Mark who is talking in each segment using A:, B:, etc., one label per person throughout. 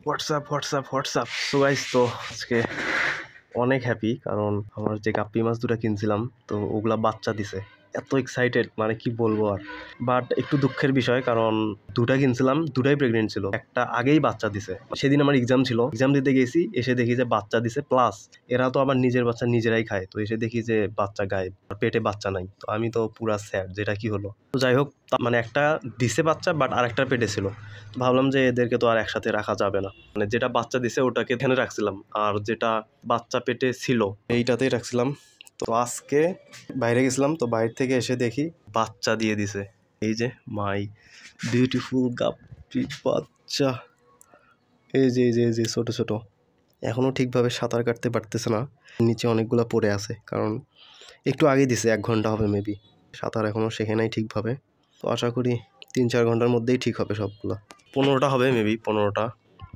A: WhatsApp so guys, তো আজকে অনেক হ্যাপি কারণ আমার যে গাপ্পি মাছ দুটো কিনছিলাম তো ওগুলা বাচ্চা দিছে। এত এক্সাইটেড মানে কি বলবো আর। বাট একটু দুঃখের বিষয় কারণ দুটা কিনছিলাম, দুটাই প্রেগনেন্ট ছিল, একটা আগেই বাচ্চা দিছে। সেদিন আমার এক্সাম ছিল, এক্সাম দিতে গেছি, এসে দেখি যে বাচ্চা দিছে, প্লাস এরা তো আবার নিজের বাচ্চা নিজেরাই খায়। তো এসে দেখি যে বাচ্চা গায়েব, পেটে বাচ্চা নাই। তো আমি তো পুরা স্যাড, যেটা কি হলো। তো যাই হোক, মানে একটা দিছে বাচ্চা, বাট আরেকটার পেটে ছিল। ভাবলাম যে এদেরকে তো আর একসাথে রাখা যাবে না, মানে যেটা বাচ্চা দিছে ওটাকে এখানে রাখছিলাম, আর যেটা বাচ্চা পেটে ছিল এইটাতেই রাখছিলাম। তো আজকে বাইরে গেছিলাম, তো বাইরে থেকে এসে দেখি বাচ্চা দিয়ে দিছে। এই যে মাই বিউটিফুল গাপ্পি বাচ্চা, এই যে এই যে এই যে ছোটো ছোটো, এখনও ঠিকভাবে সাঁতার কাটতে পারতেছে না, নিচে অনেকগুলো পড়ে আছে, কারণ একটু আগে দিছে, 1 ঘন্টা হবে মেবি। সাঁতার এখনও শেখে নাই ঠিকভাবে। তো আশা করি 3-4 ঘন্টার মধ্যেই ঠিক হবে সবগুলো। 15টা হবে মেবি, 15টা,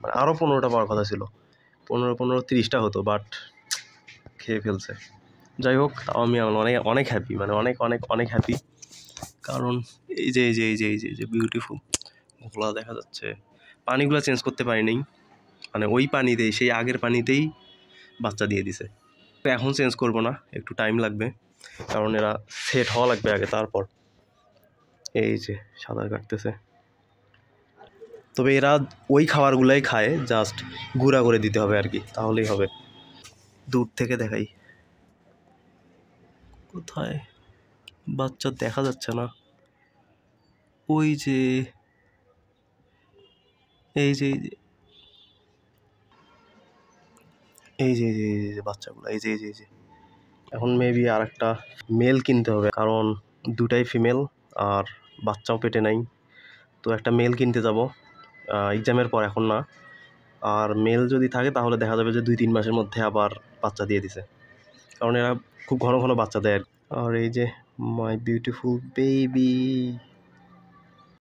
A: মানে আরও 15টা পাওয়ার কথা ছিল। 15-30টা হতো, বাট খেয়ে ফেলছে। যাই হোক, তাও আমি অনেক অনেক হ্যাপি, মানে অনেক অনেক অনেক হ্যাপি। কারণ এই যে এই যে এই যে এই যে এই যে বিউটিফুল ঘোলা দেখা যাচ্ছে। পানিগুলো চেঞ্জ করতে পারিনি, মানে ওই পানিতেই, সেই আগের পানিতেই বাচ্চা দিয়ে দিছে। তো এখন চেঞ্জ করব না, একটু টাইম লাগবে, কারণ এরা সেট হওয়া লাগবে আগে, তারপর। এই যে সাঁতার কাটতেছে। তবে এরা ওই খাবারগুলাই খায়, জাস্ট গুঁড়া করে দিতে হবে আর কি, তাহলেই হবে। দূর থেকে দেখাই, কোথায় বাচ্চা দেখা যাচ্ছে না। ওই যে এই যে এই যে এই যে এই যে বাচ্চাগুলো, এই যে এই যে এই যে। এখন মেবি আর একটা মেল কিনতে হবে, কারণ দুটাই ফিমেল আর বাচ্চাও পেটে নাই। তো একটা মেল কিনতে যাব এক্সামের পর, এখন না। আর মেল যদি থাকে তাহলে দেখা যাবে যে 2-3 মাসের মধ্যে আবার বাচ্চা দিয়ে দিছে, কারণ এরা খুব ঘন ঘন বাচ্চা দেয়। আর এই যে মাই বিউটিফুল বেবি।